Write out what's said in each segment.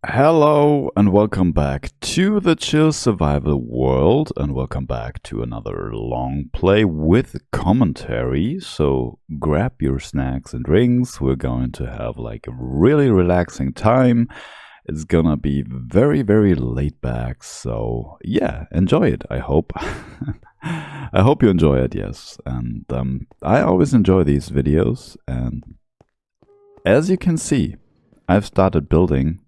Hello and welcome back to the Chill Survival World, and welcome back to another long play with commentary. So grab your snacks and drinks. We're going to have like a really relaxing time. It's gonna be very laid back. So yeah, enjoy it. I hope. I hope you enjoy it. Yes, and I always enjoy these videos. And as you can see, I've started building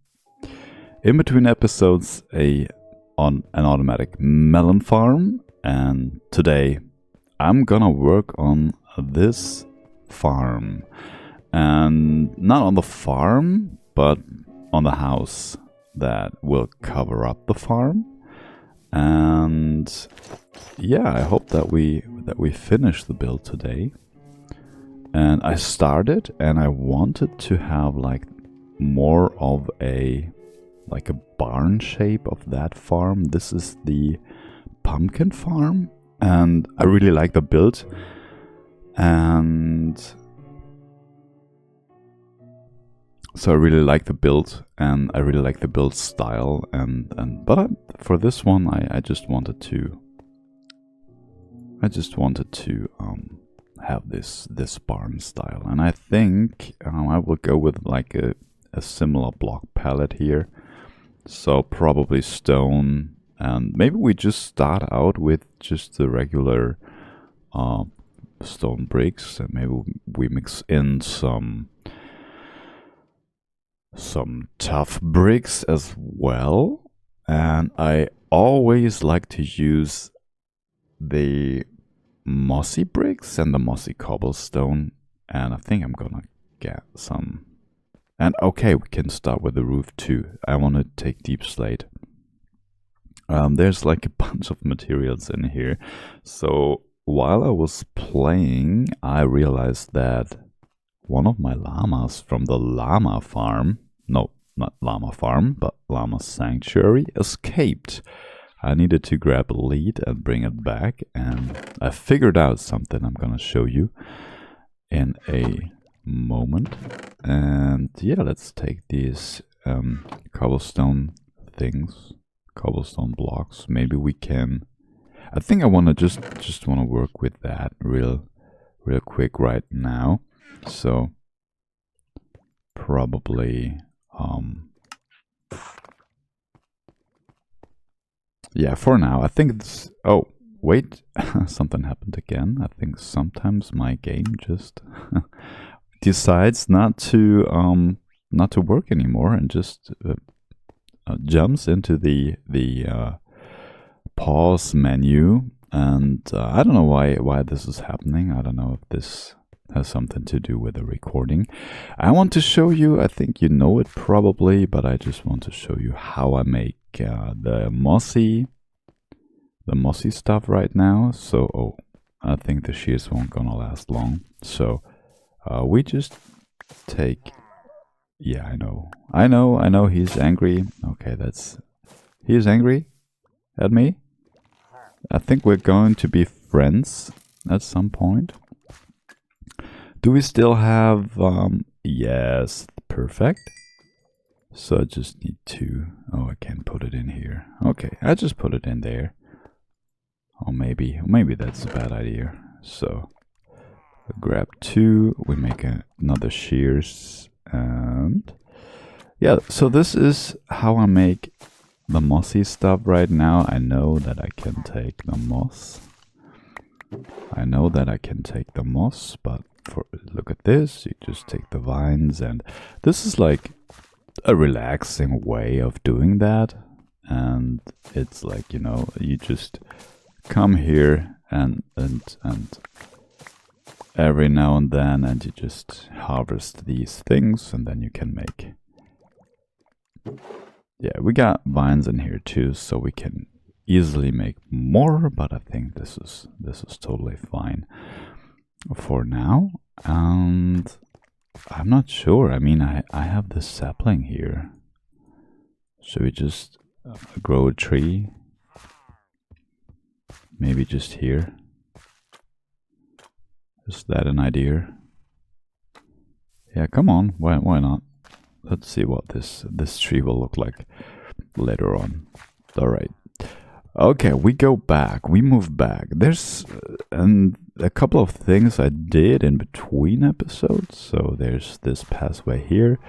in between episodes on an automatic melon farm, and today I'm gonna work on this farm, and not on the farm but on the house that will cover up the farm. And yeah, I hope that we finish the build today. And I started and I wanted to have like more of a barn shape of that farm. This is the pumpkin farm, and I really like the build. And so I really like the build, and I really like the build style. But for this one, I just wanted to have this barn style, and I think I will go with like a similar block palette here. So probably stone, and maybe we just start out with just the regular stone bricks, and maybe we mix in some tough bricks as well. And I always like to use the mossy bricks and the mossy cobblestone, and I think I'm gonna get some. And okay, we can start with the roof too. I want to take deep slate. There's like a bunch of materials in here. So while I was playing, I realized that one of my llamas from the llama farm, no, not llama farm, but llama sanctuary, escaped. I needed to grab a lead and bring it back, and I figured out something I'm gonna show you in a moment. And yeah, let's take these cobblestone things, cobblestone blocks. Maybe we can, I think I want to just want to work with that real quick right now. So probably yeah, for now I think it's, oh wait, something happened again. I think sometimes my game just decides not to work anymore, and just jumps into the pause menu. And I don't know why this is happening. I don't know if this has something to do with the recording. I want to show you, I think you know it probably, but I just want to show you how I make the mossy stuff right now. So I think the shears won't gonna last long. So we just take, yeah, I know he's angry. Okay, he's angry at me. I think we're going to be friends at some point. Do we still have, yes, perfect. So I just need to, oh, I can't put it in here. Okay, I just put it in there. Or maybe that's a bad idea. So grab two, we make another shears, and yeah, so this is how I make the mossy stuff right now. I know that I can take the moss. But look at this, you just take the vines, and this is like a relaxing way of doing that. And it's like, you know, you just come here and every now and then, and you just harvest these things, and then you can make, yeah, we got vines in here too, so we can easily make more, but I think this is totally fine for now. And I'm not sure, I mean, I have this sapling here. Should we just grow a tree? Maybe just here. Is that an idea? Yeah, come on. Why not? let's see what this tree will look like later on. All right. Okay, we go back. We move back. There's a couple of things I did in between episodes. So there's this pathway here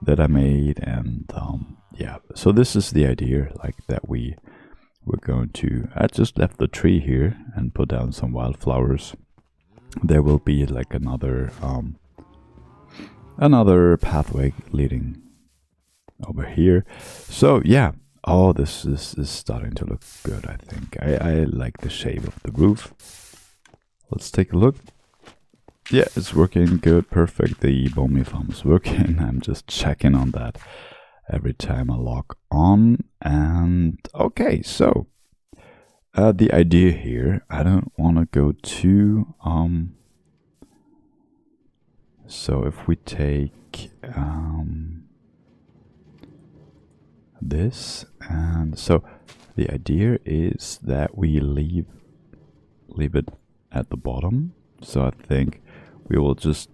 that I made, and yeah. So this is the idea, like that we're going to. I just left the tree here and put down some wildflowers. There will be like another pathway leading over here. So yeah. Oh, this is starting to look good, I think. I like the shape of the roof. Let's take a look. Yeah, it's working good, perfect. The bone farm is working. I'm just checking on that every time I log on. And okay, so the idea here, I don't want to go too... So if we take... this, and so the idea is that we leave it at the bottom. So I think we will just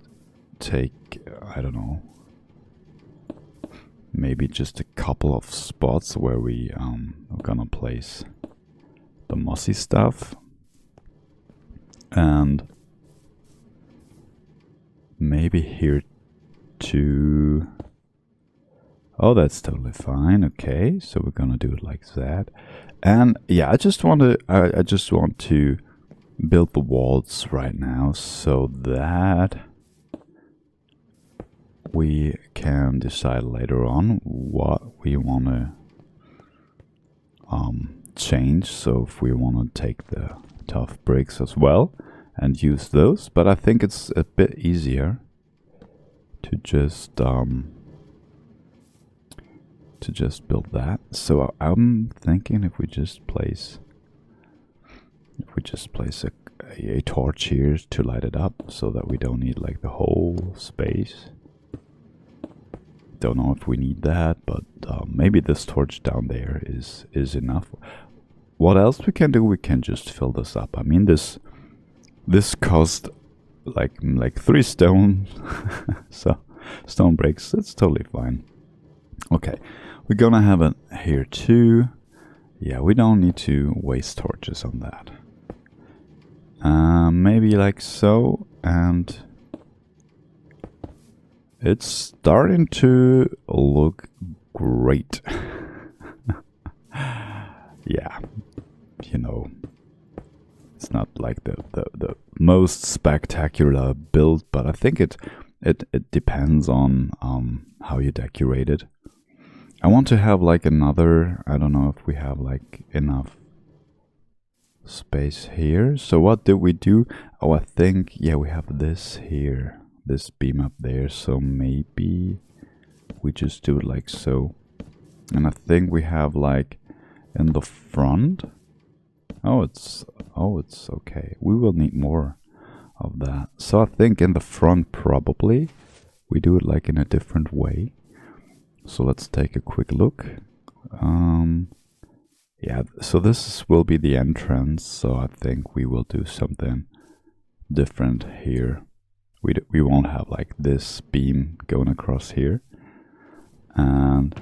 take, I don't know, maybe just a couple of spots where we are gonna place the mossy stuff, and maybe here too. Oh, that's totally fine. Okay, so we're gonna do it like that. And yeah, I just want to build the walls right now so that we can decide later on what we want to change. So if we want to take the tough bricks as well and use those, but I think it's a bit easier to just build that. So I'm thinking if we just place a torch here to light it up, so that we don't need like the whole space. Don't know if we need that, but maybe this torch down there is enough. What else we can do? We can just fill this up. I mean, this cost like 3 stone, so stone bricks. That's totally fine. Okay. We're gonna have it here too. Yeah, we don't need to waste torches on that. Maybe like so, and it's starting to look great. Yeah, you know, it's not like the most spectacular build, but I think it depends on how you decorate it. I want to have like another, I don't know if we have like enough space here. So what did we do? Oh, I think, yeah, we have this here, this beam up there. So maybe we just do it like so. And I think we have like in the front. Oh, it's okay. We will need more of that. So I think in the front probably we do it like in a different way. So let's take a quick look. Yeah, so this will be the entrance. So I think we will do something different here. We won't have like this beam going across here. And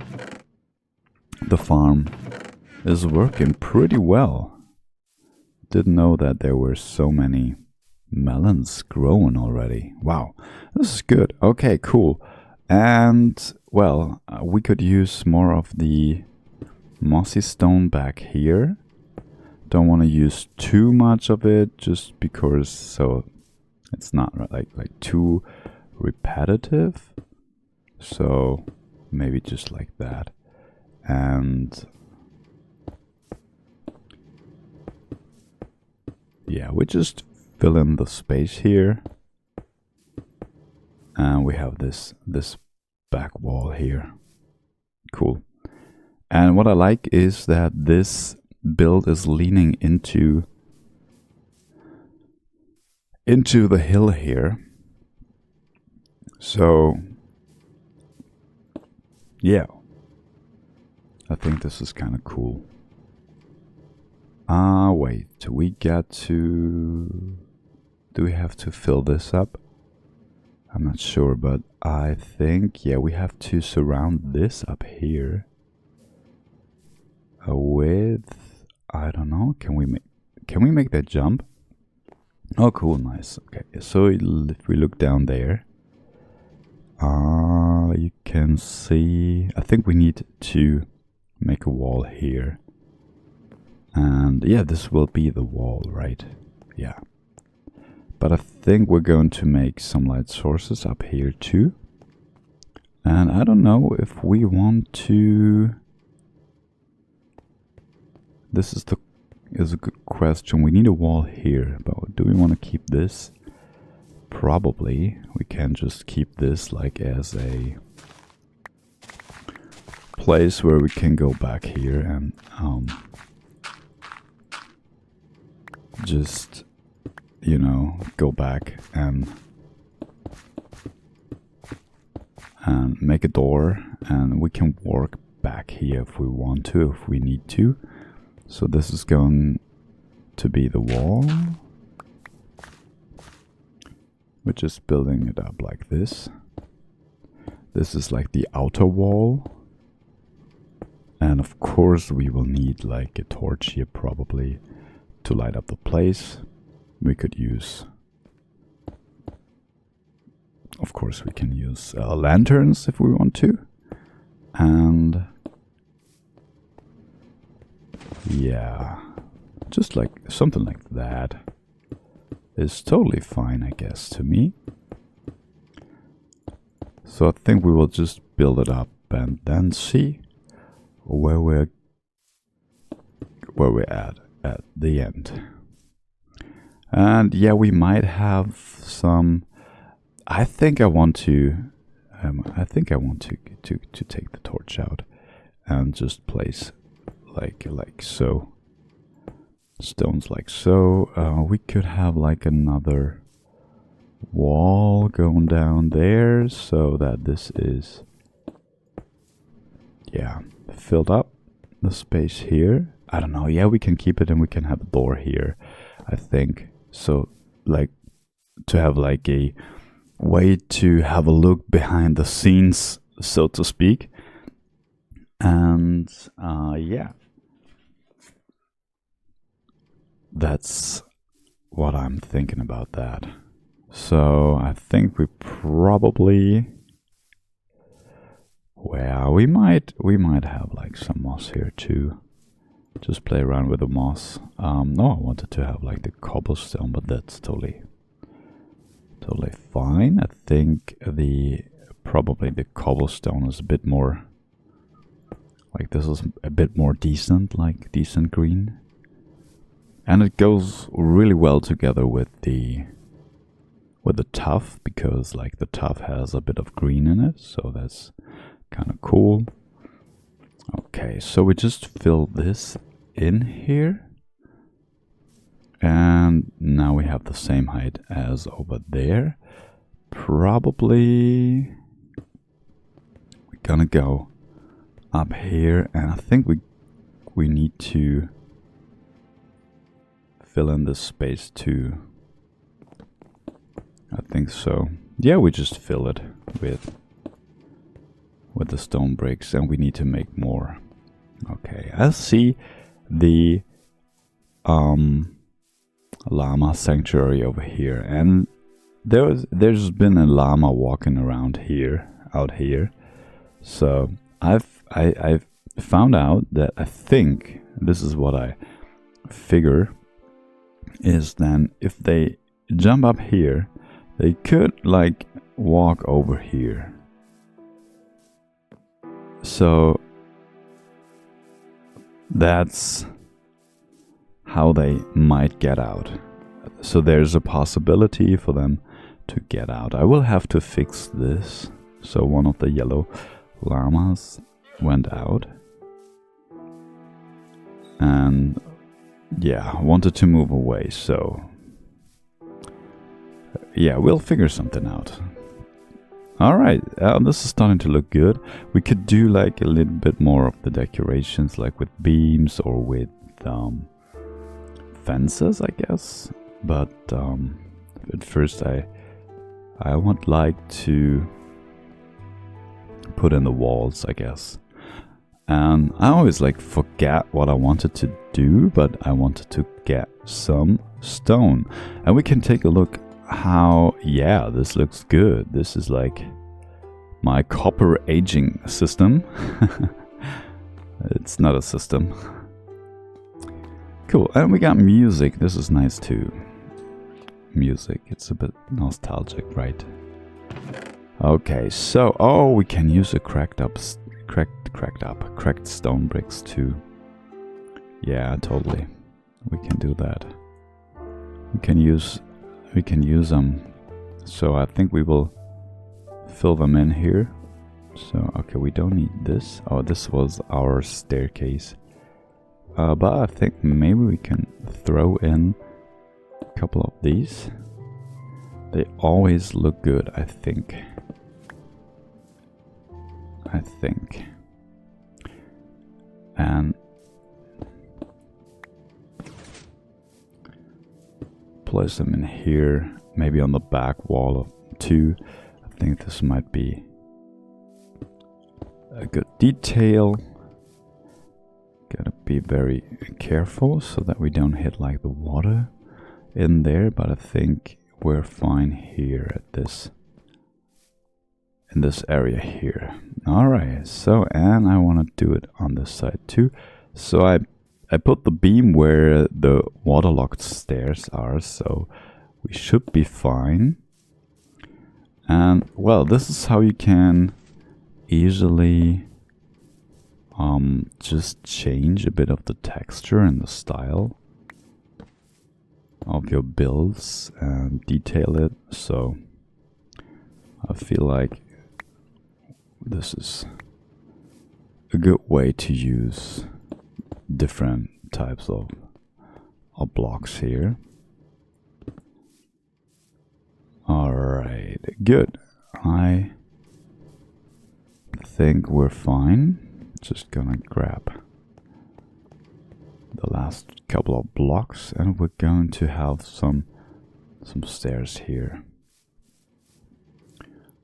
the farm is working pretty well. Didn't know that there were so many melons growing already. Wow, this is good. Okay, cool. And well, we could use more of the mossy stone back here. Don't want to use too much of it, just because so it's not like too repetitive. So maybe just like that. And yeah, we just fill in the space here. And we have this back wall here. Cool. And what I like is that this build is leaning into the hill here. So yeah, I think this is kind of cool. Wait, do we have to fill this up? I'm not sure, but I think, yeah, we have to surround this up here with, I don't know, can we make that jump? Oh, cool, nice. Okay, so if we look down there, you can see, I think we need to make a wall here. And yeah, this will be the wall, right? Yeah. But I think we're going to make some light sources up here too. And I don't know if we want to... This is a good question. We need a wall here, but do we want to keep this? Probably. We can just keep this like as a place where we can go back here and just, you know, go back and make a door, and we can work back here if we want to, if we need to. So this is going to be the wall. We're just building it up like this. This is like the outer wall. And of course we will need like a torch here probably to light up the place. We could use, of course we can use lanterns if we want to. And yeah, just like something like that is totally fine, I guess, to me. So I think we will just build it up and then see where we're at the end. And yeah, we might have some. I think I want to take the torch out and just place like so, stones like so. We could have like another wall going down there so that this is, yeah, filled up the space here. I don't know. Yeah, we can keep it and we can have a door here, I think. So like to have like a way to have a look behind the scenes, so to speak. And yeah, that's what I'm thinking about that. So I think we probably, well, we might have like some moss here too. Just play around with the moss. No, I wanted to have like the cobblestone, but that's totally fine. I think probably the cobblestone is a bit more, like this is a bit more decent, like decent green. And it goes really well together with the tuff, because like the tuff has a bit of green in it, so that's kind of cool. Okay, so we just fill this in here. And now we have the same height as over there. Probably we're gonna go up here, and I think we need to fill in this space too. I think so. Yeah, we just fill it with the stone bricks, and we need to make more. Okay, I see the llama sanctuary over here, and there's been a llama walking around here, out here. So I've found out that, I think this is what I figure, is then if they jump up here, they could like walk over here. So that's how they might get out. So there's a possibility for them to get out. I will have to fix this. So one of the yellow llamas went out. And yeah, wanted to move away, so yeah, we'll figure something out. Alright, this is starting to look good. We could do like a little bit more of the decorations, like with beams or with fences, I guess. But at first I I would like to put in the walls, I guess. And I always like forget what I wanted to do, but I wanted to get some stone. And we can take a look how, yeah, this looks good. This is like my copper aging system. It's not a system. Cool, and we got music. This is nice too. Music, it's a bit nostalgic, right? Okay, so, oh, we can use a cracked stone bricks too. Yeah, totally. We can do that. We can use them. So I think we will fill them in here. So, okay, we don't need this. Oh, this was our staircase. But I think maybe we can throw in a couple of these. They always look good, I think. And place them in here, maybe on the back wall too. I think this might be a good detail. Gotta be very careful so that we don't hit like the water in there, but I think we're fine here at this, in this area here. Alright, so, and I want to do it on this side too. So I put the beam where the waterlogged stairs are, so we should be fine. And, well, this is how you can easily just change a bit of the texture and the style of your builds and detail it. So I feel like this is a good way to use different types of blocks here. Alright, good. I think we're fine. Just gonna grab the last couple of blocks and we're going to have some stairs here.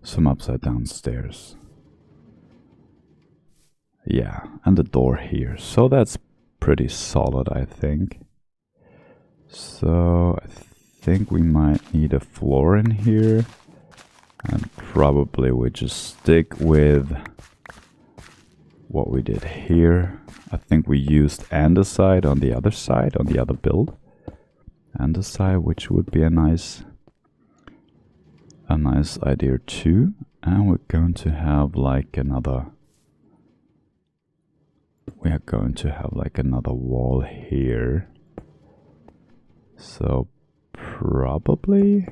Some upside down stairs. Yeah, and the door here. So that's pretty solid, I think. So I think we might need a floor in here. And probably we just stick with what we did here. I think we used andesite on the other side, on the other build. Andesite, which would be a nice idea too. And we're going to have like another, we are going to have like another wall here. So probably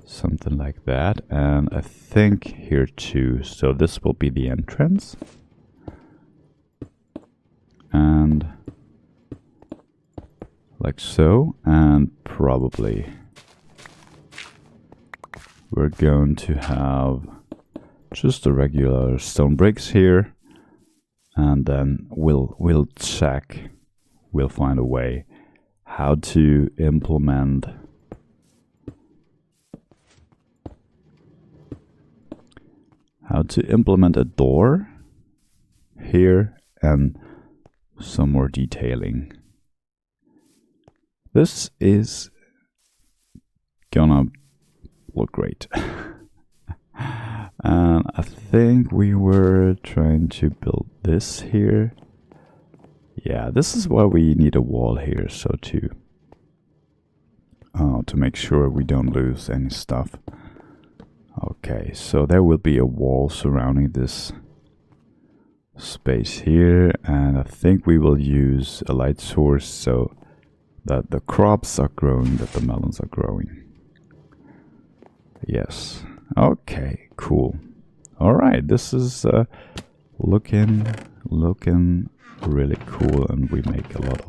something like that, and I think here too. So this will be the entrance, and like so, and probably we're going to have just the regular stone bricks here, and then we'll check, we'll find a way how to implement a door here and some more detailing. This is gonna look great. And I think we were trying to build this here. Yeah, this is why we need a wall here, so to make sure we don't lose any stuff. Okay, so there will be a wall surrounding this space here, and I think we will use a light source so that the crops are growing, that the melons are growing. Yes. Okay, cool. All right, this is looking really cool, and we make a lot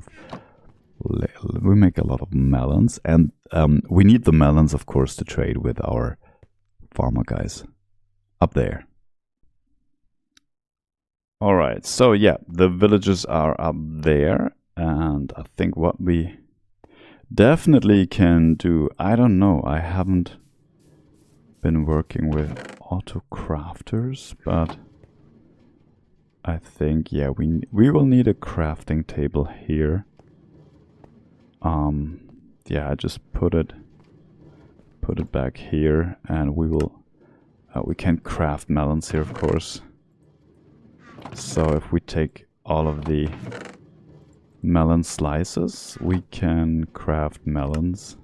of melons, and we need the melons, of course, to trade with our farmer guys up there. All right, so yeah, the villages are up there, and I think what we definitely can do, I don't know, I haven't been working with auto crafters, but I think, yeah, we will need a crafting table here. Yeah, I just put it back here, and we will we can craft melons here, of course. So if we take all of the melon slices, we can craft melons.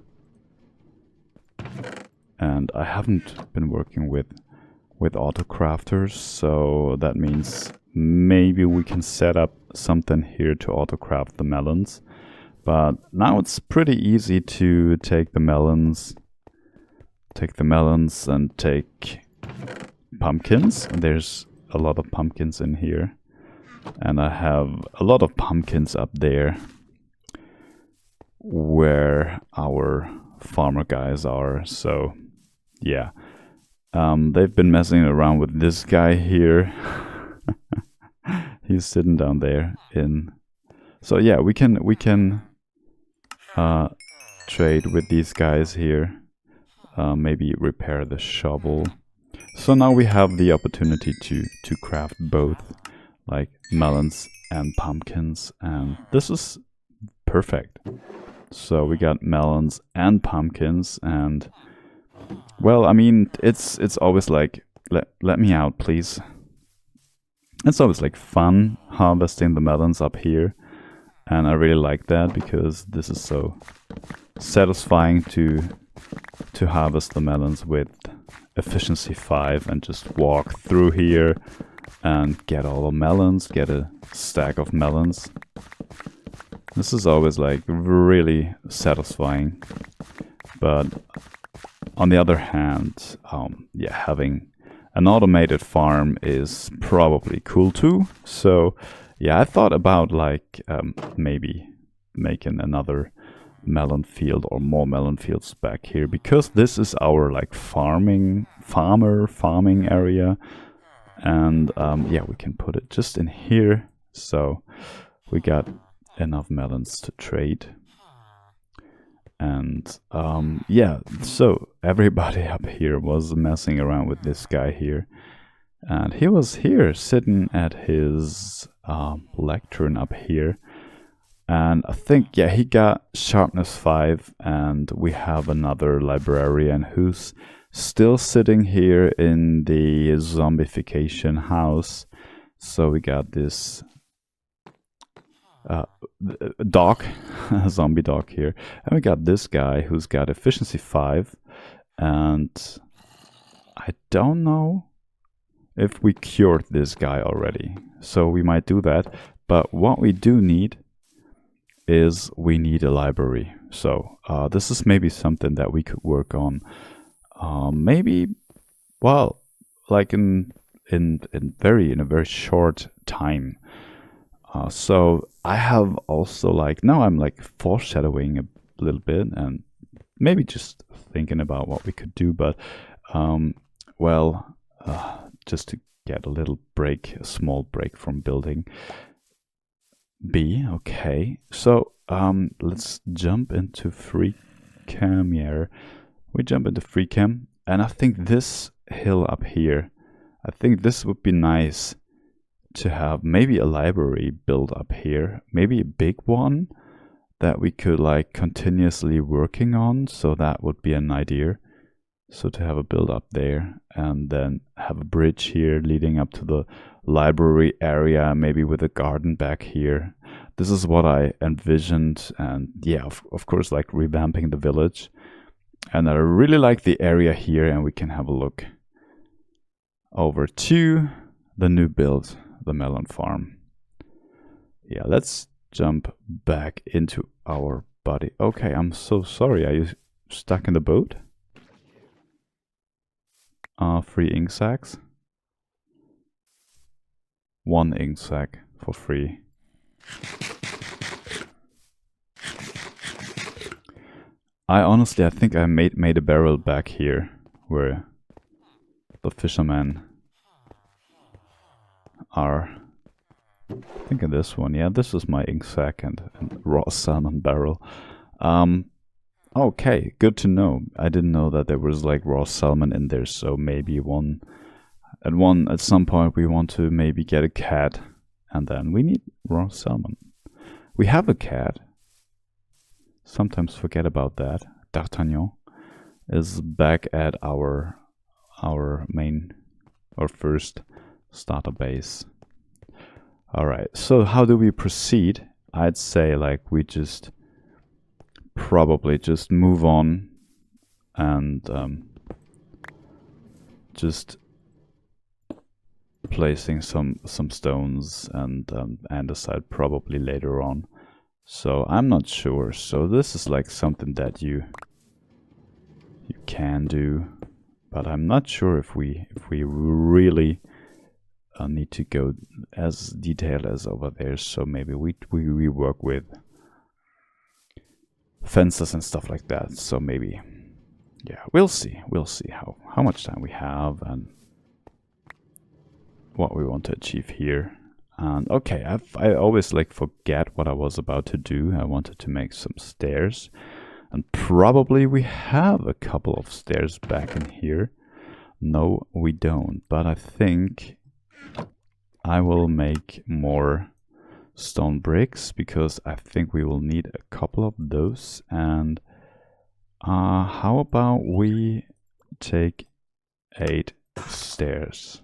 And I haven't been working with auto crafters, so that means maybe we can set up something here to auto craft the melons. But now it's pretty easy to take the melons and take pumpkins. There's a lot of pumpkins in here, and I have a lot of pumpkins up there where our farmer guys are. So yeah, they've been messing around with this guy here. He's sitting down there in. So yeah, we can trade with these guys here. Maybe repair the shovel. So now we have the opportunity to craft both, like melons and pumpkins, and this is perfect. So we got melons and pumpkins, and well, I mean, it's always like, let me out, please. It's always like fun harvesting the melons up here, and I really like that because this is so satisfying to harvest the melons with efficiency 5 and just walk through here and get all the melons, get a stack of melons. This is always like really satisfying. But on the other hand, yeah, having an automated farm is probably cool too. So yeah, I thought about like maybe making another melon field or more melon fields back here, because this is our like farming area, and yeah, we can put it just in here, so we got enough melons to trade. And yeah, so everybody up here was messing around with this guy here, and he was here sitting at his lectern up here. And I think, yeah, he got sharpness 5, and we have another librarian who's still sitting here in the zombification house. So we got this dog, a zombie dog here. And we got this guy who's got efficiency 5. And I don't know if we cured this guy already. So we might do that. But what we do need is we need a library. So this is maybe something that we could work on. Maybe, well, like in a very short time. So I have also like, now I'm like foreshadowing a little bit and maybe just thinking about what we could do. But well, just to get a little break, a small break from building B. Okay, so let's jump into free cam here. We jump into free cam, and I think this hill up here, I think this would be nice to have maybe a library built up here, maybe a big one that we could like continuously working on. So that would be an idea. So to have a build up there, and then have a bridge here leading up to the library area, maybe with a garden back here. This is what I envisioned, and yeah, of course, like revamping the village. And I really like the area here, and we can have a look over to the new build, the melon farm. Yeah, let's jump back into our body. Okay, I'm so sorry. Are you stuck in the boat? 3 ink sacks. 1 ink sack for free. I think I made a barrel back here where the fishermen are. I think in this one, yeah, this is my ink sack and raw salmon barrel. Okay, good to know. I didn't know that there was like raw salmon in there, so maybe at some point we want to maybe get a cat, and then we need raw salmon. We have a cat. Sometimes forget about that. D'Artagnan is back at our first starter base. Alright, so how do we proceed? I'd say like we just probably just move on and just placing some stones and andesite probably later on. So I'm not sure. So this is like something that you can do, but I'm not sure if we really need to go as detailed as over there. So maybe we work with fences and stuff like that. So maybe, yeah, we'll see how much time we have and what we want to achieve here. And okay, I always like forget what I was about to do. I wanted to make some stairs, and probably we have a couple of stairs back in here. No, we don't, but I think I will make more stone bricks because I think we will need a couple of those. And how about we take 8 stairs?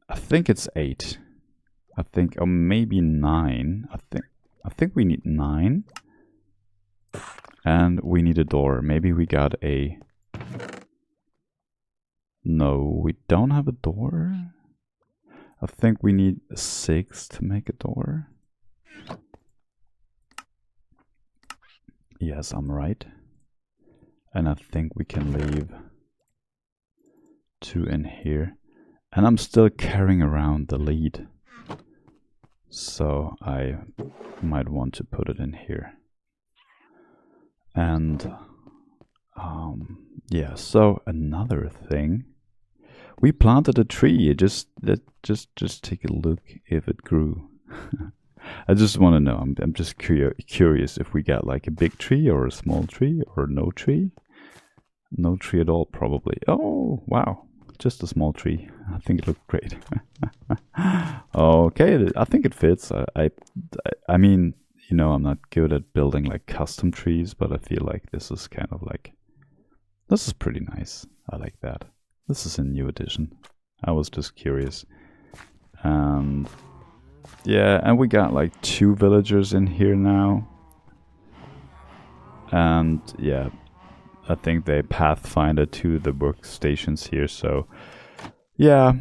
I think it's 8. I think, or maybe 9. I think we need 9. And we need a door. Maybe we got a... No, we don't have a door. I think we need 6 to make a door. Yes, I'm right. And I think we can leave 2 in here. And I'm still carrying around the lead. So I might want to put it in here. And yeah, so another thing. We planted a tree. Just take a look if it grew. I just want to know. I'm just curious if we got like a big tree or a small tree or no tree. No tree at all, probably. Oh, wow. Just a small tree. I think it looked great. Okay, I think it fits. I mean, you know, I'm not good at building like custom trees, but I feel like this is kind of like, this is pretty nice. I like that. This is a new addition. I was just curious. And yeah, and we got like 2 villagers in here now. And yeah, I think they pathfinder to the workstations here, so yeah,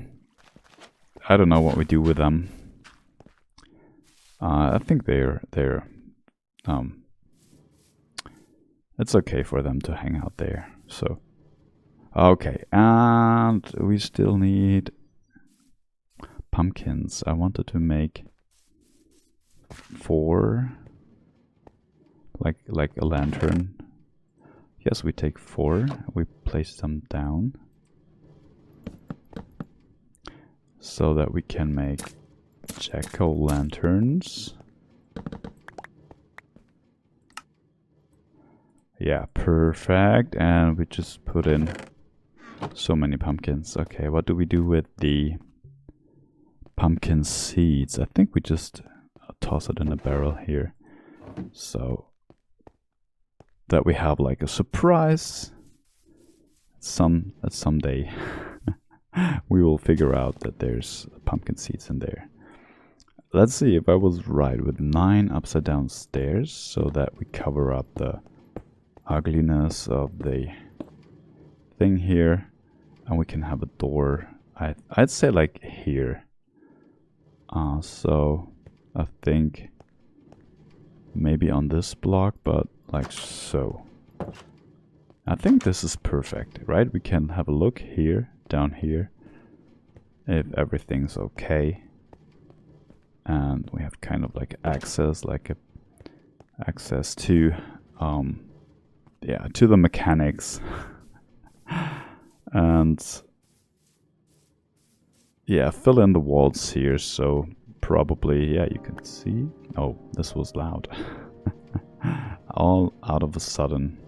I don't know what we do with them. I think they're it's okay for them to hang out there. So okay, and we still need pumpkins. I wanted to make 4, like a lantern. Yes, we take 4, we place them down so that we can make jack-o'-lanterns. Yeah, perfect. And we just put in so many pumpkins. Okay, what do we do with the pumpkin seeds? I think we just toss it in a barrel here. So that we have like a surprise. Someday we will figure out that there's pumpkin seeds in there. Let's see if I was right with 9 upside down stairs so that we cover up the ugliness of the thing here, and we can have a door. I'd say like here. So I think maybe on this block, but like so. I think this is perfect, right? We can have a look here, down here, if everything's okay. And we have kind of like access, access to, yeah, to the mechanics. And yeah, fill in the walls here, so probably, yeah, you can see. Oh, this was loud. All out of a sudden.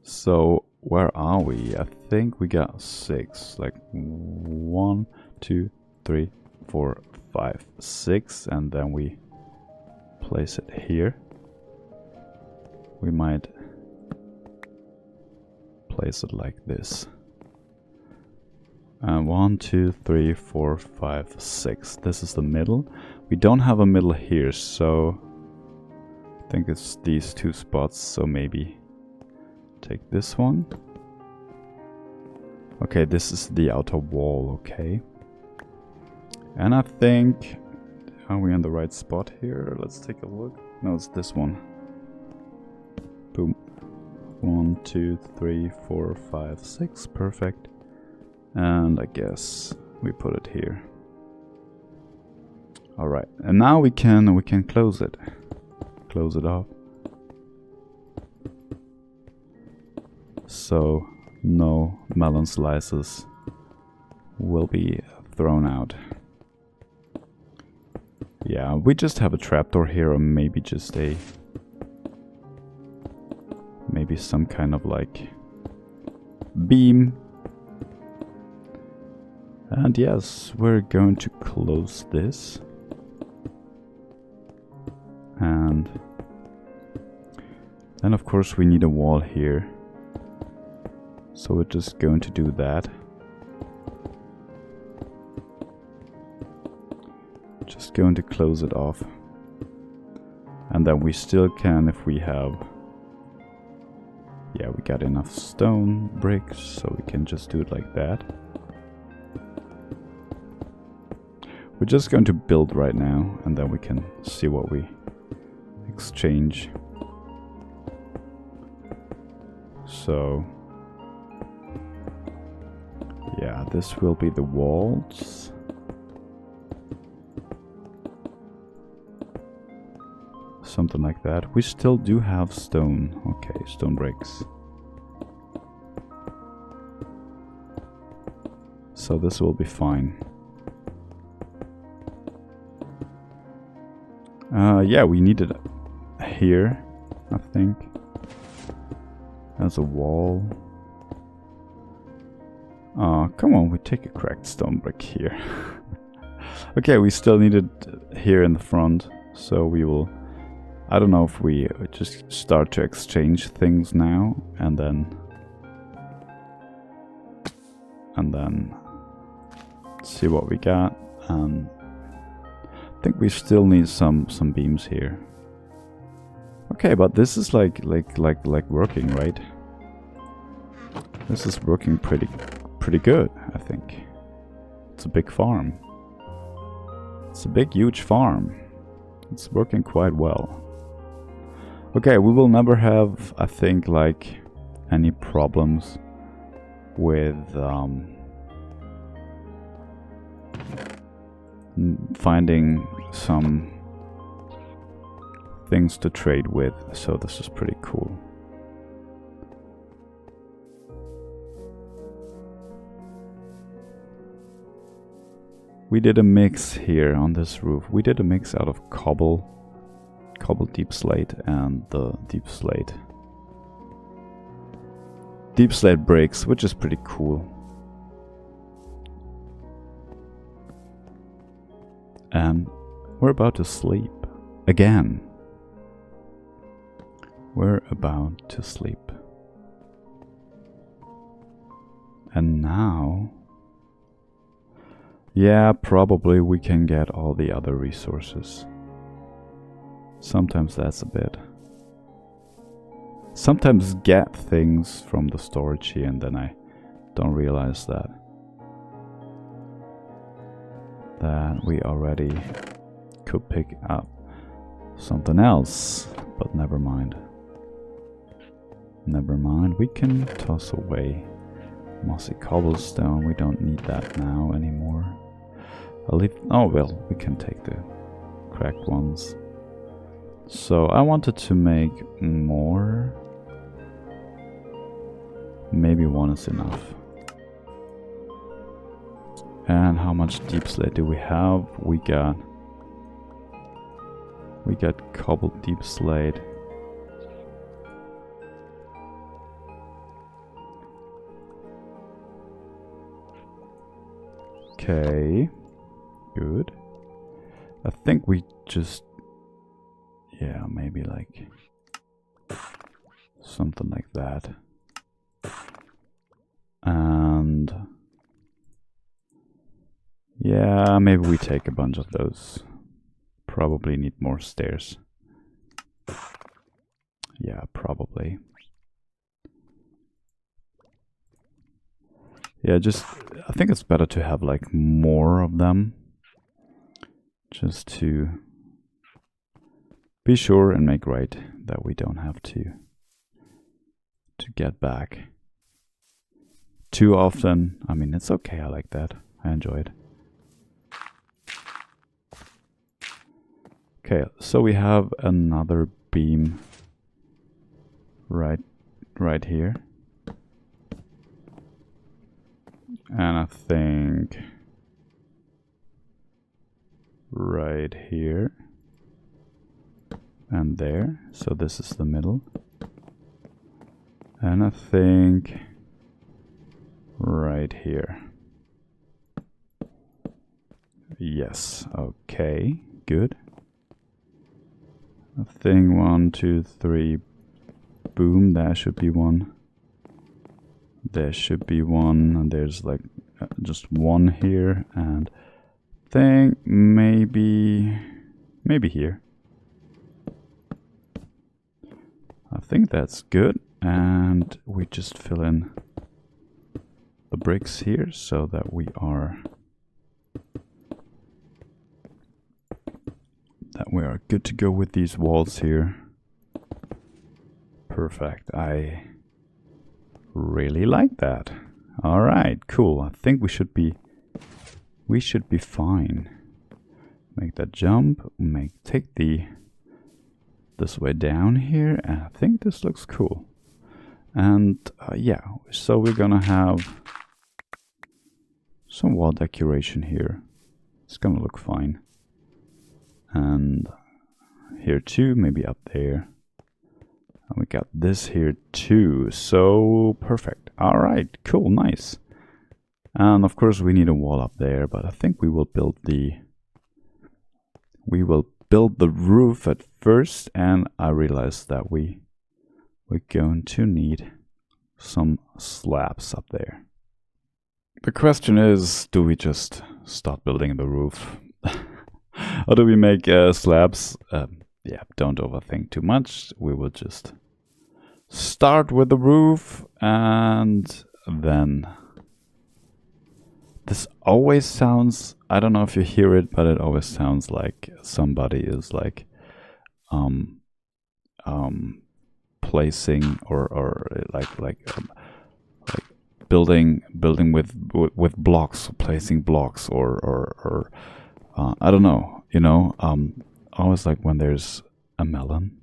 So where are we? I think we got 6. Like 1, 2, 3, 4, 5, 6, and then we place it here. We might place it like this. 1, 2, 3, 4, 5, 6. This is the middle. We don't have a middle here, so I think it's these 2 spots. So maybe take this one. Okay, this is the outer wall, okay. And I think, are we on the right spot here? Let's take a look. No, it's this one. Boom. 1, 2, 3, 4, 5, 6. Perfect. And I guess we put it here. All right, and now we can close it. Close it off. So no melon slices will be thrown out. Yeah, we just have a trapdoor here, or maybe just maybe some kind of like beam. And yes, we're going to close this. And then of course we need a wall here. So we're just going to do that. Just going to close it off. And then we still can, if we have... Yeah, we got enough stone bricks, so we can just do it like that. We're just going to build right now, and then we can see what we exchange. So... yeah, this will be the walls. Something like that. We still do have stone. Okay, stone bricks. So this will be fine. Yeah, we need it here, I think. As a wall. Come on, we take a cracked stone brick here. Okay, we still need it here in the front, so we will... I don't know if we just start to exchange things now, and then see what we got. And I think we still need some beams here. Okay, but this is like working, right? This is working pretty good, I think. It's a big farm. It's a big, huge farm. It's working quite well. Okay, we will never have, I think, like, any problems with finding some things to trade with, so this is pretty cool. We did a mix here on this roof. We did a mix out of cobble deep slate and the deep slate bricks, which is pretty cool. And we're about to sleep again. We're about to sleep. And now, yeah, probably we can get all the other resources. Sometimes that's a bit. Sometimes get things from the storage here and then I don't realize that we already could pick up something else, but never mind. Never mind, we can toss away mossy cobblestone. We don't need that now anymore. I'll leave. Oh well, we can take the cracked ones. So I wanted to make more. Maybe one is enough. And how much deep slate do we have? We got cobbled deep slate. Okay, good. I think we just, yeah, maybe like something like that. And yeah, maybe we take a bunch of those. Probably need more stairs. Yeah, probably. Yeah, just, I think it's better to have like more of them. Just to be sure and make right that we don't have to get back too often. I mean, it's okay, I like that. I enjoy it. Okay, so we have another beam right here. And I think right here and there. So this is the middle. And I think right here. Yes, okay, good. I think 1, 2, 3, boom, there should be one. There should be one, and there's like just one here, and I think maybe here. I think that's good, and we just fill in the bricks here so that we are good to go with these walls here. Perfect. I really like that. All right, cool. I think we should be fine. Make that jump. Take this way down here, and I think this looks cool. And yeah, so we're gonna have some wall decoration here. It's gonna look fine. And here too, maybe up there. And we got this here too, so perfect. All right, cool, nice. And of course we need a wall up there, but I think we will build the roof at first, and I realized that we're going to need some slabs up there. The question is, do we just start building the roof? Or do we make slabs? Yeah, don't overthink too much. We will just start with the roof, and then this always sounds, I don't know if you hear it, but it always sounds like somebody is like placing or building with blocks, placing blocks, or I don't know, you know, always like when there's a melon,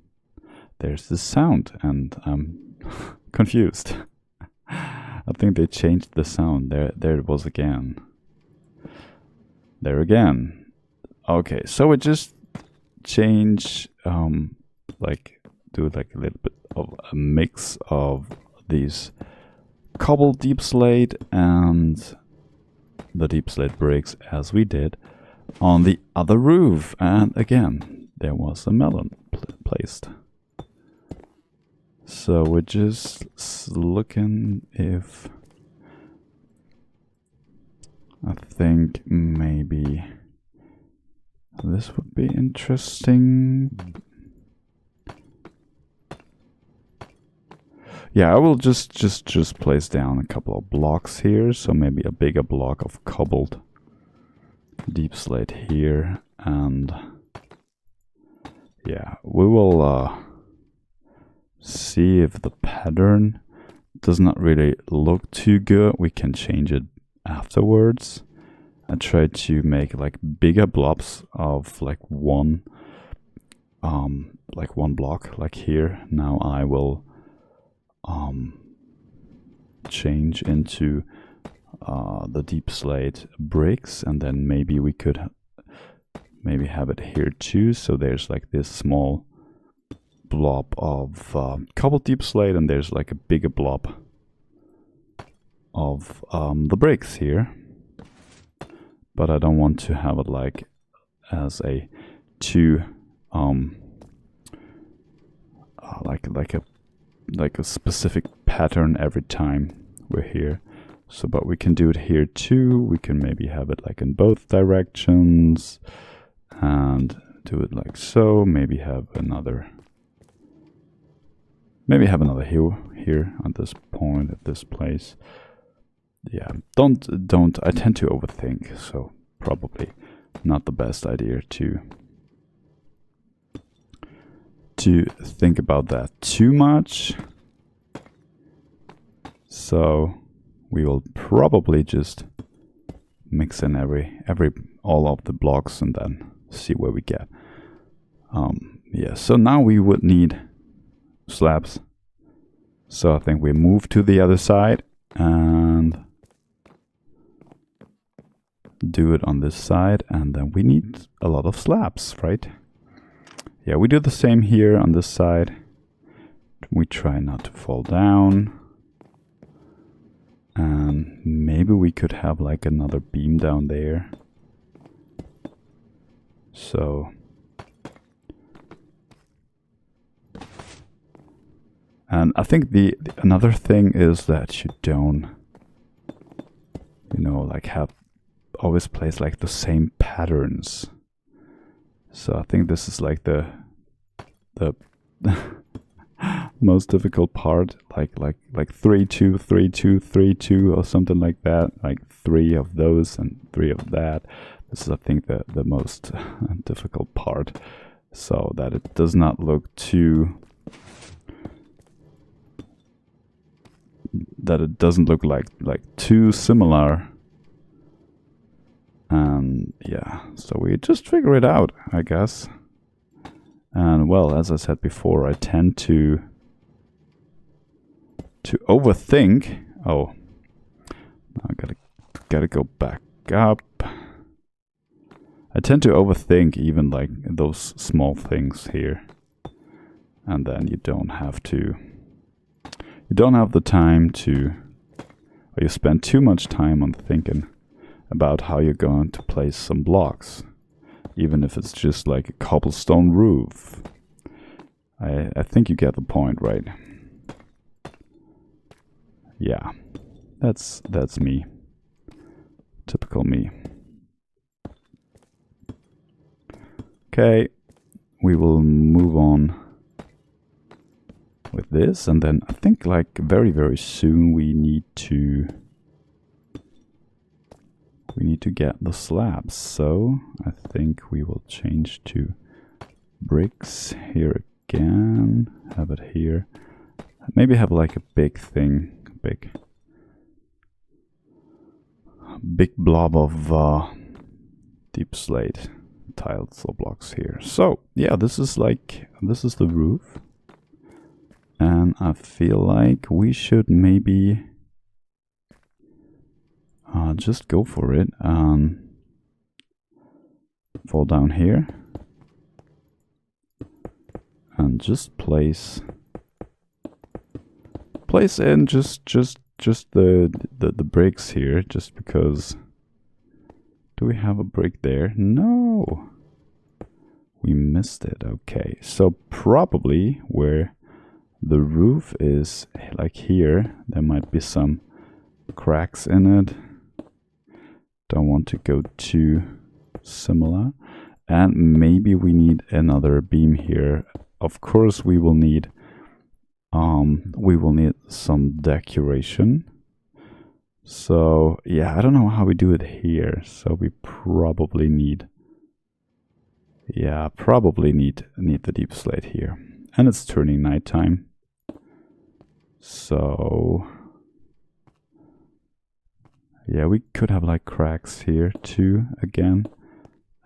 there's this sound, and I'm confused. I think they changed the sound. There it was again. There again. Okay, so we just change, like do like a little bit of a mix of these cobble deep slate and the deep slate bricks as we did on the other roof. And again, there was a melon placed. So we're just looking if I think maybe this would be interesting. Yeah, I will just place down a couple of blocks here, so maybe a bigger block of cobbled deep slate here, and yeah, we will see if the pattern does not really look too good. We can change it afterwards. I try to make like bigger blobs of like one block, like here. Now I will change into the deep slate bricks, and then maybe we could maybe have it here too, so there's like this small blob of cobbled deep slate, and there's like a bigger blob of the bricks here. but I don't want to have it like as a too like a specific pattern every time we're here. So, but we can do it here too. We can maybe have it like in both directions and do it like so. Maybe have another hill here at this point, at this place. Yeah, don't. I tend to overthink, so probably not the best idea to think about that too much. So we will probably just mix in all of the blocks and then see where we get. Yeah, so now we would need slabs. So I think we move to the other side and do it on this side, and then we need a lot of slabs, right? Yeah, we do the same here on this side. We try not to fall down. And maybe we could have like another beam down there. So and I think the another thing is that you don't, you know, like have always place like the same patterns. So I think this is like the most difficult part, like 3 2 3 2 3 2 or something like that, like 3 of those and 3 of that. This is, I think, the most difficult part, so that it does not look too, that it doesn't look like too similar. And yeah, so we just figure it out, I guess. And well, as I said before, I tend to overthink. Oh, I gotta go back up. I tend to overthink even like those small things here, and then you don't have the time to, or you spend too much time on thinking about how you're going to place some blocks, even if it's just like a cobblestone roof. I think you get the point, right? Yeah, that's me. Typical me. Okay, we will move on with this, and then I think like very soon we need to get the slabs. So I think we will change to bricks here again. Have it here. Maybe have like a big thing, big blob of deep slate tiles or blocks here. So yeah, this is the roof, and I feel like we should maybe just go for it. Fall down here and just place in just the bricks here, just because. Do we have a brick there? No, we missed it. Okay, so probably where the roof is, like here, there might be some cracks in it. Don't want to go too similar. And maybe we need another beam here. Of course we will need some decoration. So yeah, I don't know how we do it here. So we probably need the deep slate here. And it's turning nighttime. So yeah, we could have like cracks here too again.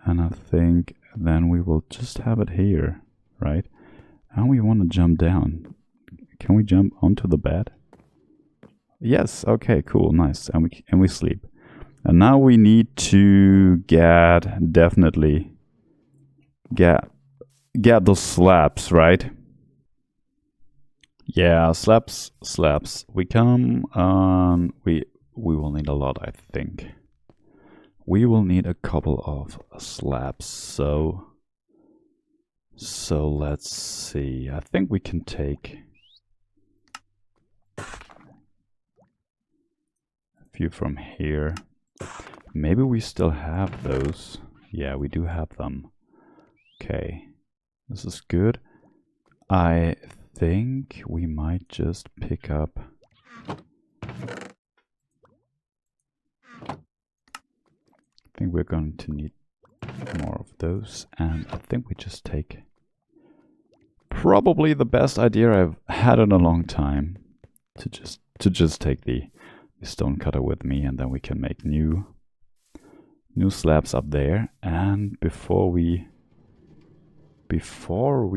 And I think then we will just have it here, right? And we want to jump down. Can we jump onto the bed? Yes, okay, cool, nice. And we sleep. And now we need to definitely get those slabs, right? Yeah, slabs. We come we will need a lot, I think. we will need a couple of slabs. So let's see. I think we can take a few from here. Maybe we still have those. Yeah, we do have them. Okay, this is good. I think we might just pick up. I think we're going to need more of those, and I think we just take probably the best idea I've had in a long time, to just take the stone cutter with me, and then we can make new slabs up there. And before we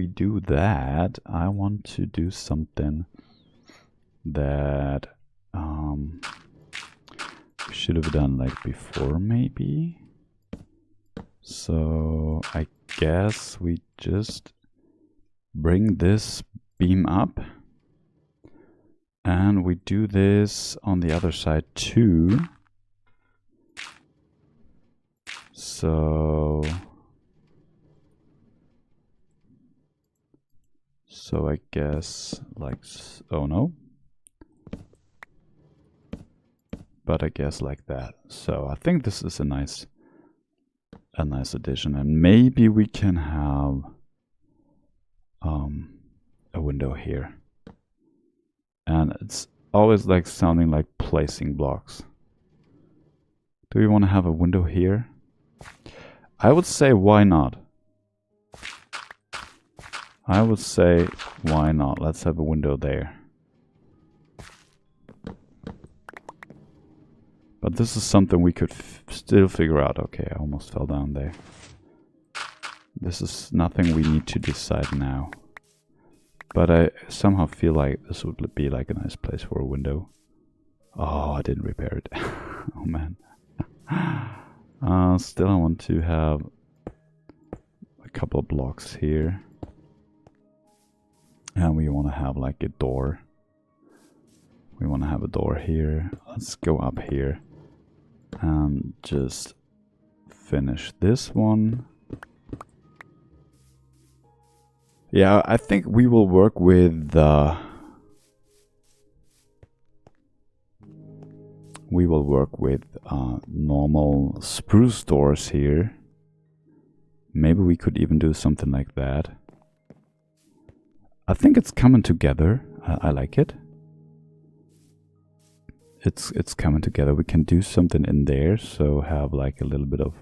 do that, I want to do something that we should have done like before, maybe. So I guess we just bring this beam up, and we do this on the other side too. So I guess like, oh no, but I guess like that. So I think this is a nice addition, and maybe we can have a window here. And it's always like sounding like placing blocks. Do we want to have a window here? I would say why not? I would say why not? Let's have a window there. But this is something we could still figure out. Okay, I almost fell down there. This is nothing we need to decide now. But I somehow feel like this would be like a nice place for a window. Oh, I didn't repair it. Oh man. Still I want to have a couple of blocks here. And we want to have like a door. We want to have a door here. Let's go up here and just finish this one. Yeah, I think we will work with normal spruce doors here. Maybe we could even do something like that. I think it's coming together. I like it. It's coming together. We can do something in there, so have like a little bit of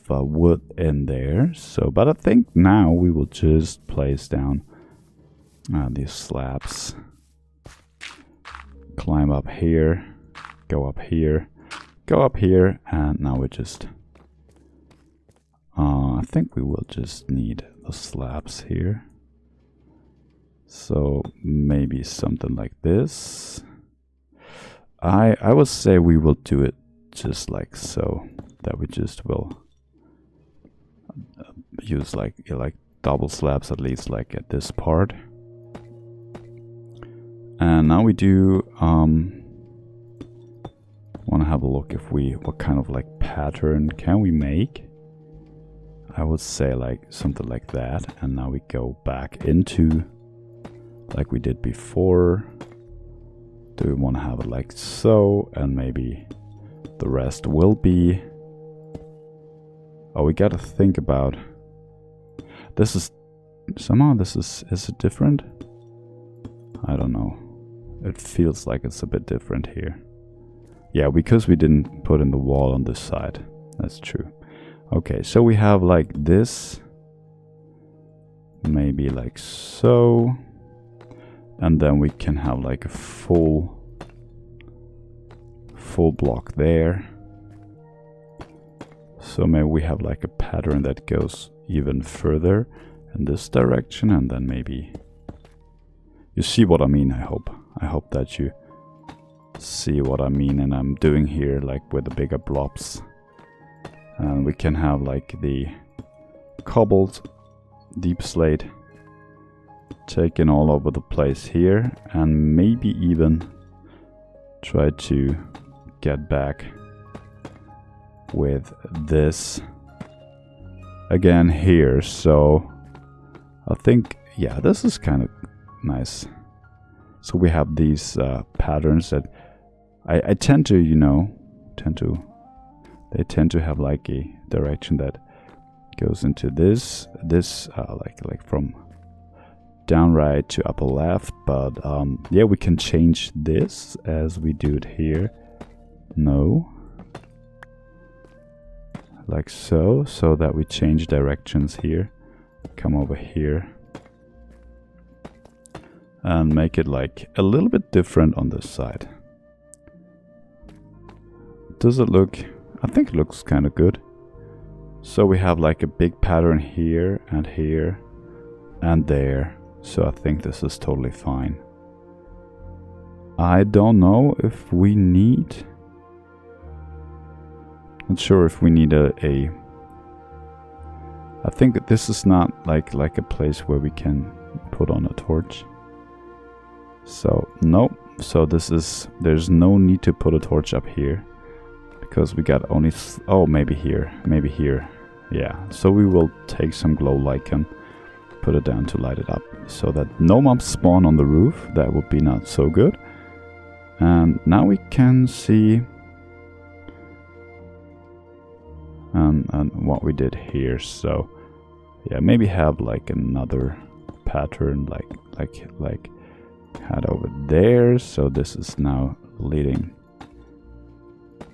wood in there. So, but I think now we will just place down these slabs. Climb up here, go up here, go up here, and now we just I think we will just need the slabs here. So maybe something like this. I would say we will do it just like so, that we just will use like double slabs, at least like at this part. And now we do want to have a look if what kind of like pattern can we make. I would say like something like that, and now we go back into like we did before. Do we want to have it like so, and maybe the rest will be... Oh, we gotta think about... This is... Somehow this is it different? I don't know. It feels like it's a bit different here. Yeah, because we didn't put in the wall on this side. That's true. Okay, so we have like this. Maybe like so. And then we can have like a full block there. So maybe we have like a pattern that goes even further in this direction, and then maybe... You see what I mean, I hope. I hope that you see what I mean, and I'm doing here like with the bigger blobs. And we can have like the cobbled deep slate taken all over the place here, and maybe even try to get back with this again here. So I think, yeah, this is kind of nice. So we have these patterns that I tend to, you know, they tend to have like a direction that goes into this like from down right to upper left. But yeah, we can change this as we do it here. No, like so that we change directions here, come over here and make it like a little bit different on this side. Does it look? I think it looks kind of good. So we have like a big pattern here and there. So I think this is totally fine. I don't know if we need... Not sure if we need a... I think this is not like a place where we can put on a torch. So no. So this is... There's no need to put a torch up here. Because we got only... Oh, maybe here. Maybe here. Yeah. So we will take some glow lichen. Put it down to light it up. So that no mobs spawn on the roof. That would be not so good. And now we can see... and what we did here. So yeah, maybe have like another pattern like had over there. So this is now leading,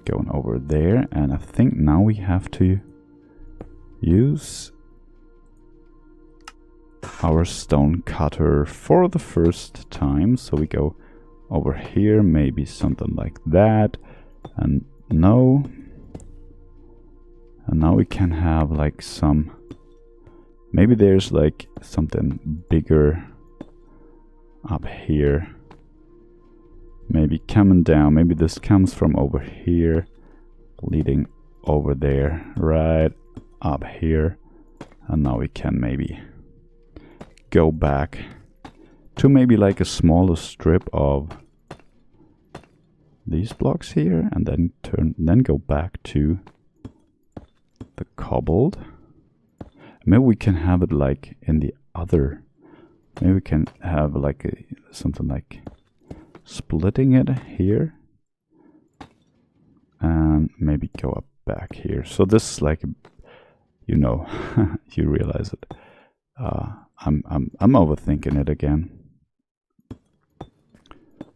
going over there. And I think now we have to use our stone cutter for the first time. So we go over here, maybe something like that, and no. And now we can have like some, maybe there's like something bigger up here. Maybe coming down, maybe this comes from over here, leading over there, right up here. And now we can maybe go back to maybe like a smaller strip of these blocks here, and then go back to the cobbled. Maybe we can have it like in the other. Maybe we can have like something like splitting it here, and maybe go up back here. So this is like, you know, you realize it. I'm overthinking it again.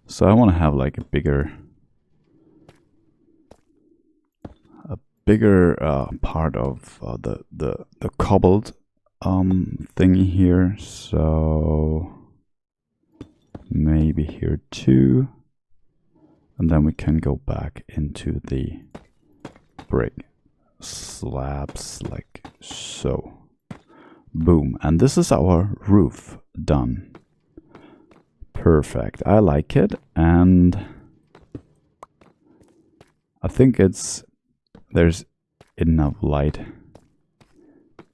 So I want to have like a bigger part of the cobbled thingy here. So maybe here too, and then we can go back into the brick slabs like so. Boom. And this is our roof done. Perfect. I like it, and I think there's enough light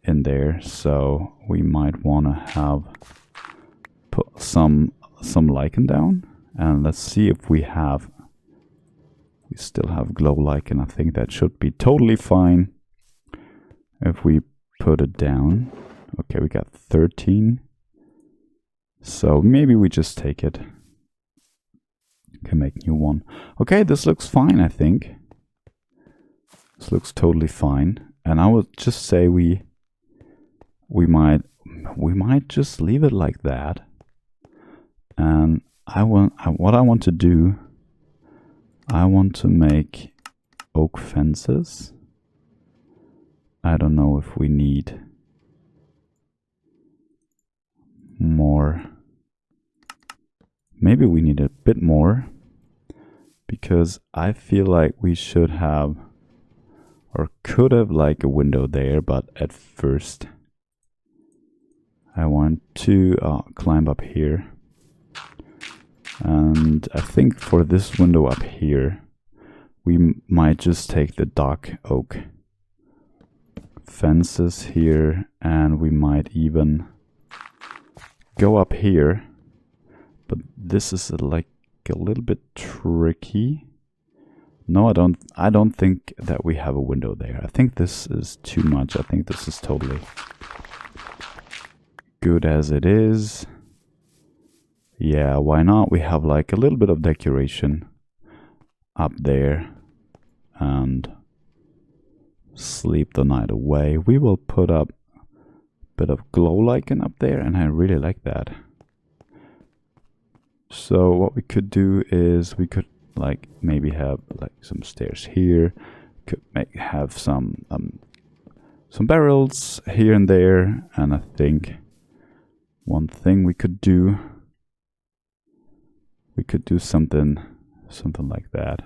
in there, so we might want to have put some lichen down. And let's see if we still have glow lichen. I think that should be totally fine if we put it down. Okay, we got 13. So maybe we just take it. Can make new one. Okay, this looks fine, I think. This looks totally fine. And I would just say we might just leave it like that. And what I want to do, I want to make oak fences. I don't know if we need more. Maybe we need a bit more, because I feel like we should have, or could have, like a window there. But at first I want to climb up here, and I think for this window up here we might just take the dark oak fences here, and we might even go up here. But this is like a little bit tricky No, I don't think that we have a window there. I think this is too much. I think this is totally good as it is. Yeah, why not? We have like a little bit of decoration up there and sleep the night away. We will put up a bit of glow lichen up there, and I really like that. So what we could do is we could like maybe have like some stairs here. Could have some barrels here and there, and I think one thing we could do something like that.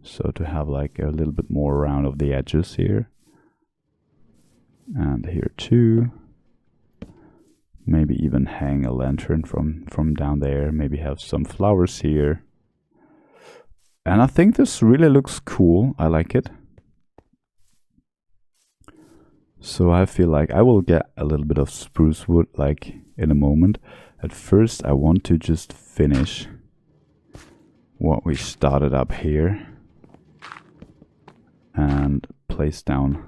So to have like a little bit more around of the edges here, and here too. Maybe even hang a lantern from down there. Maybe have some flowers here. And I think this really looks cool. I like it. So I feel like I will get a little bit of spruce wood like in a moment. At first I want to just finish what we started up here and place down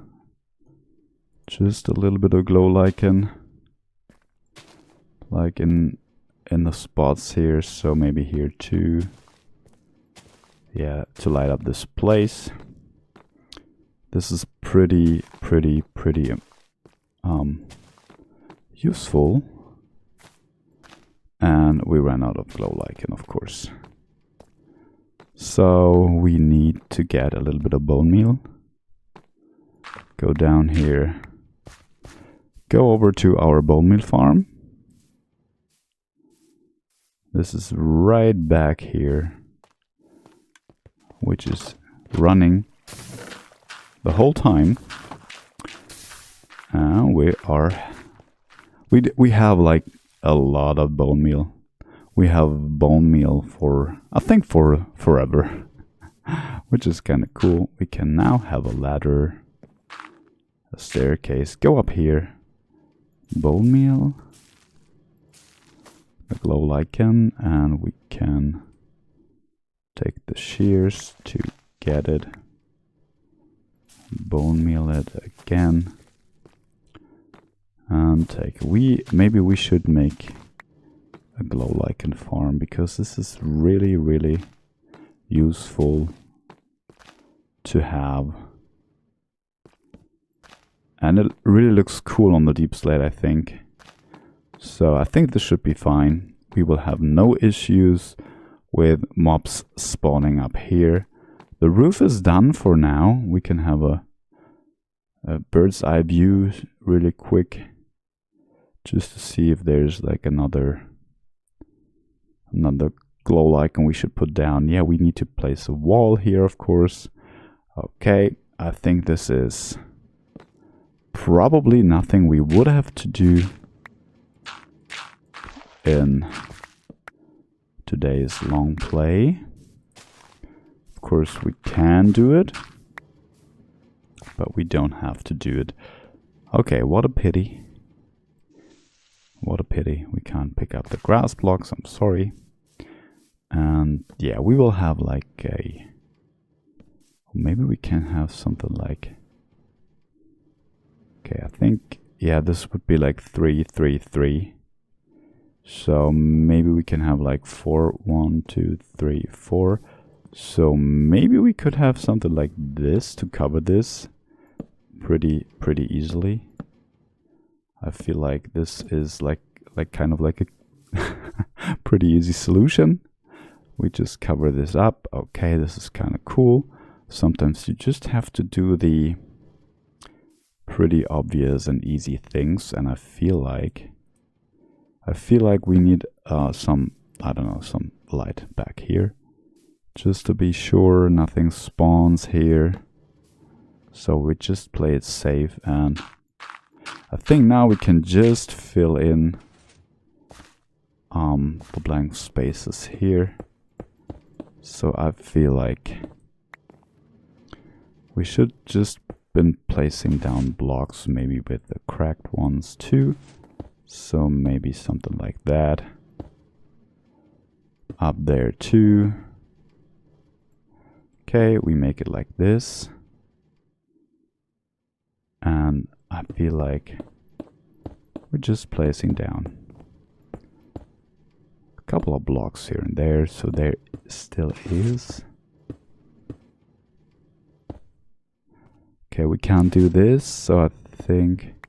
just a little bit of glow lichen. Like in the spots here, so maybe here too. Yeah, to light up this place. This is pretty useful. And we ran out of glow lichen, of course. So we need to get a little bit of bone meal. Go down here. Go over to our bone meal farm. This is right back here, which is running the whole time. We have like a lot of bone meal. We have bone meal for, I think, for forever, which is kind of cool. We can now have a ladder, a staircase. Go up here. Bone meal. The glow lichen, and we can take the shears to get it. Bone meal it again. And maybe we should make a glow lichen farm, because this is really useful to have. And it really looks cool on the deep slate, I think. So I think this should be fine. We will have no issues with mobs spawning up here. The roof is done for now. We can have a bird's eye view really quick, just to see if there's like another glow lichen we should put down. Yeah, we need to place a wall here, of course. Okay, I think this is probably nothing we would have to do in today's long play. Of course we can do it, but we don't have to do it. Okay, what a pity. What a pity. We can't pick up the grass blocks, I'm sorry. And yeah, we will have like maybe we can have something like, okay, I think, yeah, this would be like 3, 3, 3. So maybe we can have like 4, 1, 2, 3, 4. So maybe we could have something like this to cover this pretty easily. I feel like this is like kind of like a pretty easy solution. We just cover this up. Okay, this is kind of cool. Sometimes you just have to do the pretty obvious and easy things, and I feel like we need some, I don't know, some light back here, just to be sure nothing spawns here. So we just play it safe, and I think now we can just fill in the blank spaces here. So I feel like we should just been placing down blocks, maybe with the cracked ones too. So maybe something like that. Up there too. Okay, we make it like this. And I feel like we're just placing down a couple of blocks here and there, so there still is. Okay, we can't do this, so I think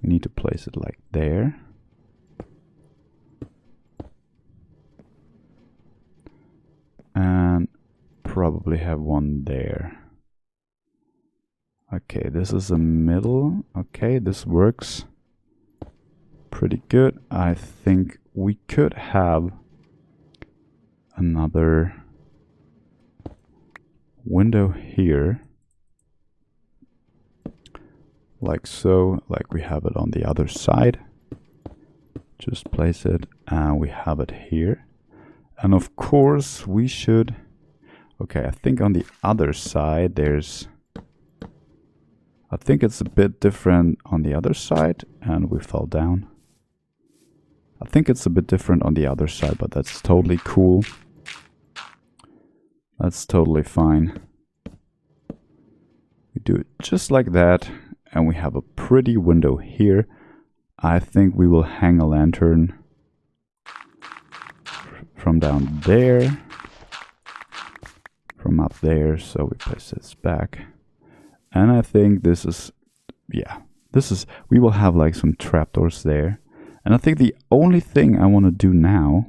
we need to place it like there. And probably have one there. Okay, this is a middle. Okay, this works pretty good. I think we could have another window here. Like so, like we have it on the other side. Just place it and we have it here. And of course we should... Okay, I think on the other side there's... I think it's a bit different on the other side, and we fell down. I think it's a bit different on the other side, but that's totally cool. That's totally fine. We do it just like that, and we have a pretty window here. I think we will hang a lantern from down there, from up there, so we place this back. And I think this is, yeah, we will have like some trapdoors there. And I think the only thing I want to do now,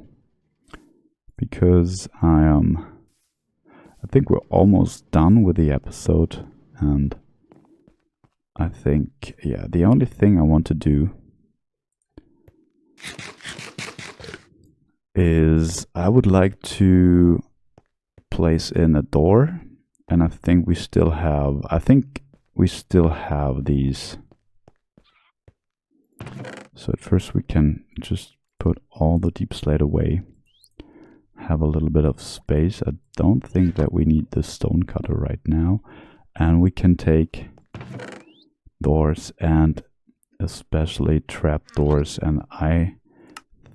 because I think we're almost done with the episode, and I think, yeah, the only thing I want to do is I would like to place in a door. And I think we still have, these. So at first we can just put all the deep slate away. Have a little bit of space. I don't think that we need the stone cutter right now. And we can take doors and especially trap doors. And I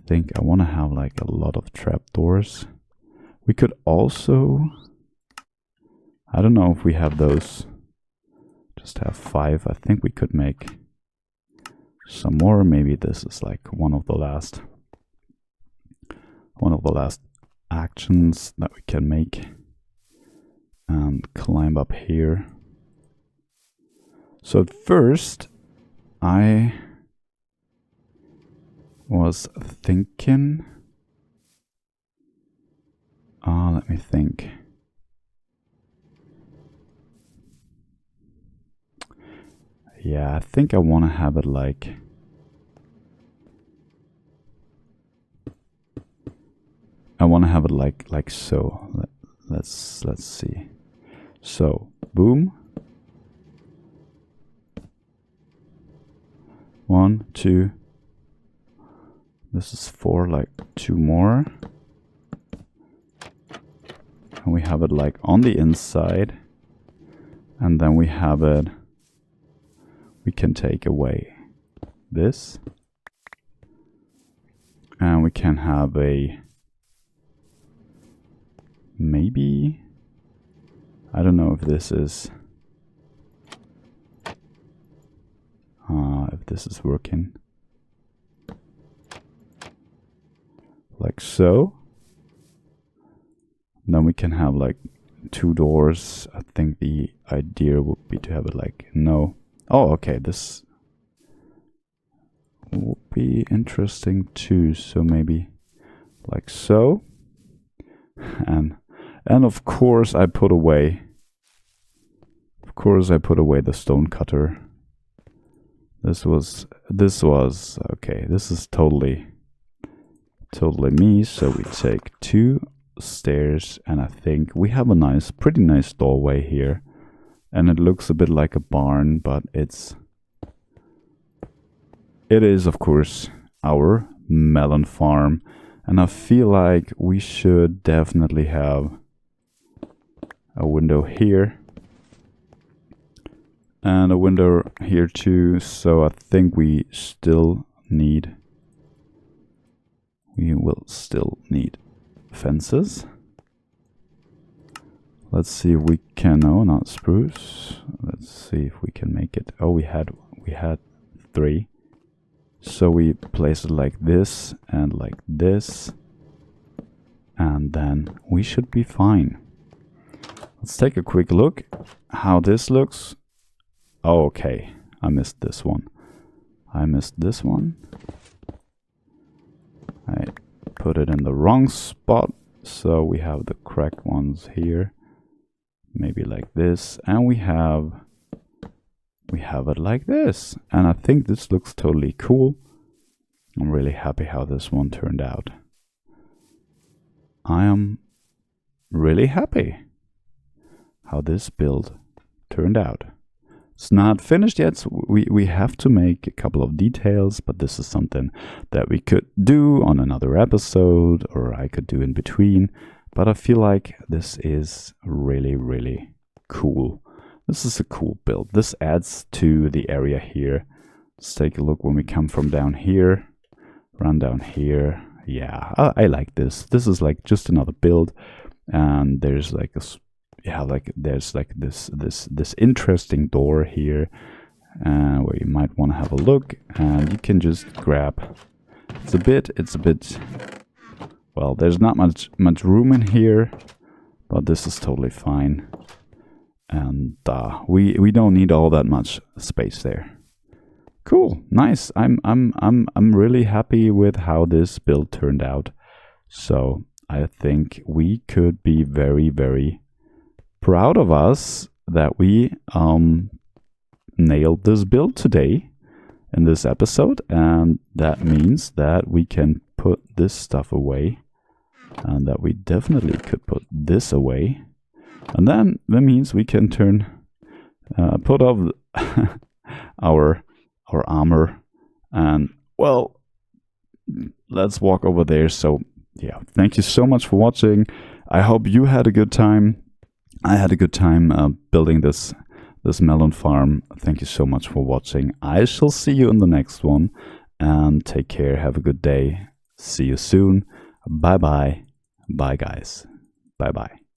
think I want to have like a lot of trap doors. We could also... I don't know if we have those. Just have 5. I think we could make some more. Maybe this is like one of the last actions that we can make. And climb up here. So at first I was thinking, let me think. Yeah, I think I want to have it like... I want to have it like so. Let's see. So, boom. 1, 2. This is 4, like 2 more. And we have it like on the inside. And then we have it... We can take away this. And we can have a... Maybe... I don't know if this is... if this is working. Like so. Then we can have like 2 doors. I think the idea would be to have it like... No. Oh, okay, this would be interesting too. So maybe like so. And of course I put away... Of course I put away the stone cutter. This was okay, this is totally me. So we take 2 stairs, and I think we have a pretty nice doorway here. And it looks a bit like a barn, but it is of course our melon farm. And I feel like we should definitely have a window here. And a window here too, so I think we will still need fences. Let's see if we can. No, not spruce. Let's see if we can make it. Oh, we had 3. So we place it like this and like this, and then we should be fine. Let's take a quick look how this looks. Oh, okay. I missed this one. I put it in the wrong spot, so we have the correct ones here. Maybe like this, and we have it like this. And I think this looks totally cool. I'm really happy how this one turned out. I am really happy how this build turned out. It's not finished yet, so we have to make a couple of details, but this is something that we could do on another episode, or I could do in between. But I feel like this is really, really cool. This is a cool build. This adds to the area here. Let's take a look when we come from down here. Run down here. Yeah, I like this. This is like just another build, and there's like a there's like this interesting door here, where you might want to have a look, and you can just grab. It's a bit. Well, there's not much room in here, but this is totally fine, and we don't need all that much space there. Cool, nice. I'm really happy with how this build turned out. So I think we could be very, very proud of us that we nailed this build today in this episode, and that means that we can put this stuff away, and that we definitely could put this away, and then that means we can put off our armor, and well, let's walk over there. So yeah, thank you so much for watching. I hope you had a good time. I had a good time building this melon farm. Thank you so much for watching. I shall see you in the next one, and take care. Have a good day. See you soon. Bye bye. Bye guys. Bye bye.